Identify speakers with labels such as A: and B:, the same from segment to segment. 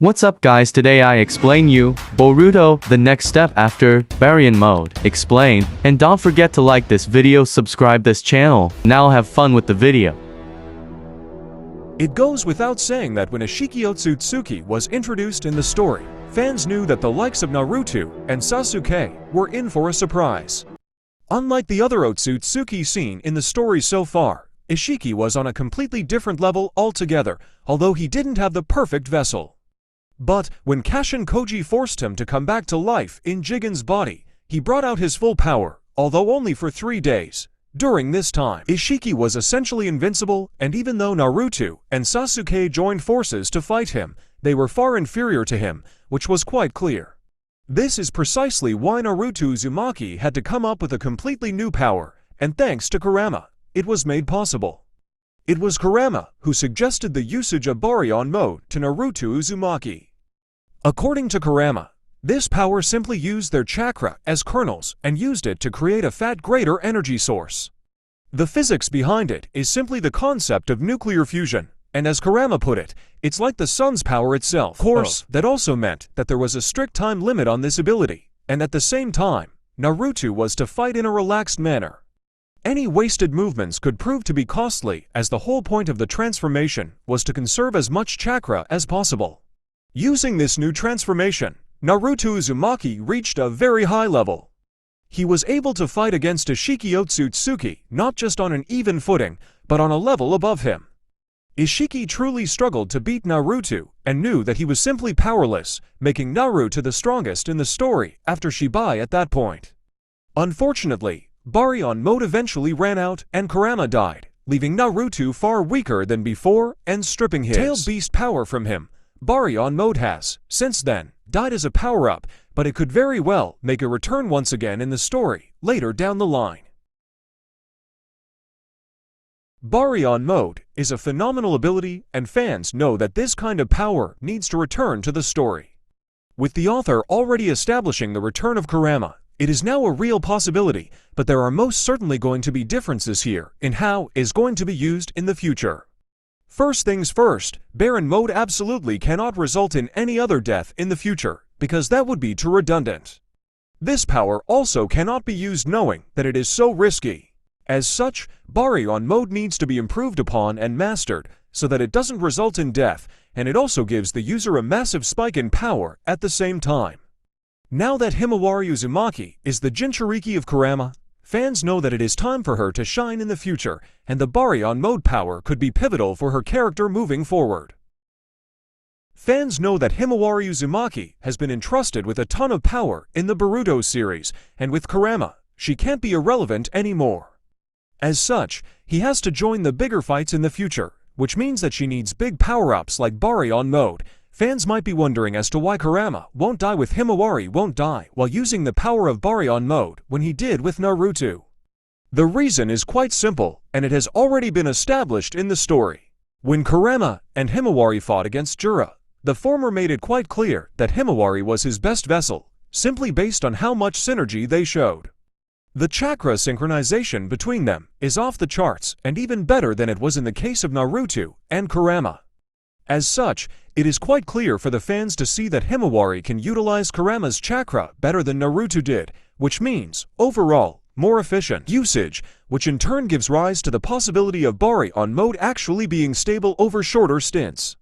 A: What's up guys, today I explain you Boruto, the next step after Baryon mode. Explain, and don't forget to like this video, subscribe this channel. Now have fun with the video.
B: It goes without saying that when Ishiki Otsutsuki was introduced in the story, fans knew that the likes of Naruto and Sasuke were in for a surprise. Unlike the other Otsutsuki seen in the story so far, Ishiki was on a completely different level altogether, although he didn't have the perfect vessel. But when Kashin Koji forced him to come back to life in Jigen's body, he brought out his full power, although only for 3 days. During this time, Ishiki was essentially invincible, and even though Naruto and Sasuke joined forces to fight him, they were far inferior to him, which was quite clear. This is precisely why Naruto Uzumaki had to come up with a completely new power, and thanks to Kurama, it was made possible. It was Kurama who suggested the usage of Baryon mode to Naruto Uzumaki. According to Kurama, this power simply used their chakra as kernels and used it to create a fat greater energy source. The physics behind it is simply the concept of nuclear fusion, and as Kurama put it, it's like the sun's power itself. Of course, that also meant that there was a strict time limit on this ability, and at the same time, Naruto was to fight in a relaxed manner. Any wasted movements could prove to be costly, as the whole point of the transformation was to conserve as much chakra as possible. Using this new transformation, Naruto Uzumaki reached a very high level. He was able to fight against Ishiki Otsutsuki not just on an even footing, but on a level above him. Ishiki truly struggled to beat Naruto and knew that he was simply powerless, making Naruto the strongest in the story after Shibai at that point. Unfortunately, Baryon mode eventually ran out and Kurama died, leaving Naruto far weaker than before and stripping his tailed beast power from him. Baryon mode has, since then, died as a power-up, but it could very well make a return once again in the story, later down the line. Baryon mode is a phenomenal ability, and fans know that this kind of power needs to return to the story. With the author already establishing the return of Kurama, it is now a real possibility, but there are most certainly going to be differences here in how it is going to be used in the future. First things first, Baryon mode absolutely cannot result in any other death in the future, because that would be too redundant. This power also cannot be used knowing that it is so risky. As such, Baryon mode needs to be improved upon and mastered so that it doesn't result in death, and it also gives the user a massive spike in power at the same time. Now that Himawari Uzumaki is the Jinchuriki of Kurama, fans know that it is time for her to shine in the future, and the Baryon mode power could be pivotal for her character moving forward. Fans know that Himawari Uzumaki has been entrusted with a ton of power in the Boruto series, and with Kurama, she can't be irrelevant anymore. As such, he has to join the bigger fights in the future, which means that she needs big power-ups like Baryon mode. Fans might be wondering as to why Kurama won't die with Himawari won't die while using the power of Baryon mode when he did with Naruto. The reason is quite simple, and it has already been established in the story. When Kurama and Himawari fought against Jura, the former made it quite clear that Himawari was his best vessel, simply based on how much synergy they showed. The chakra synchronization between them is off the charts and even better than it was in the case of Naruto and Kurama. As such, it is quite clear for the fans to see that Himawari can utilize Kurama's chakra better than Naruto did, which means, overall, more efficient usage, which in turn gives rise to the possibility of Baryon mode actually being stable over shorter stints.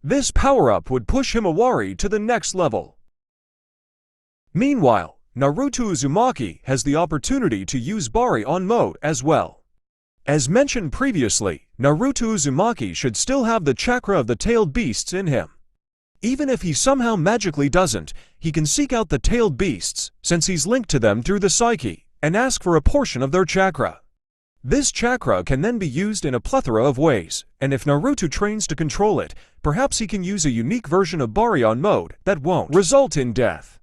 B: This power-up would push Himawari to the next level. Meanwhile, Naruto Uzumaki has the opportunity to use Baryon mode as well. As mentioned previously, Naruto Uzumaki should still have the chakra of the tailed beasts in him. Even if he somehow magically doesn't, he can seek out the tailed beasts, since he's linked to them through the psyche, and ask for a portion of their chakra. This chakra can then be used in a plethora of ways, and if Naruto trains to control it, perhaps he can use a unique version of Baryon mode that won't result in death.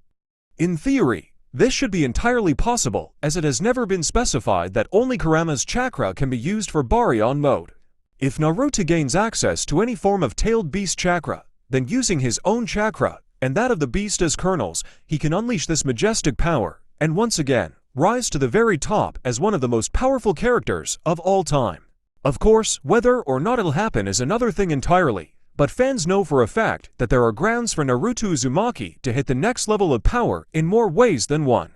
B: In theory, this should be entirely possible, as it has never been specified that only Kurama's chakra can be used for Baryon mode. If Naruto gains access to any form of tailed beast chakra, then using his own chakra, and that of the beast as kernels, he can unleash this majestic power, and once again, rise to the very top as one of the most powerful characters of all time. Of course, whether or not it'll happen is another thing entirely, But fans know for a fact that there are grounds for Naruto Uzumaki to hit the next level of power in more ways than one.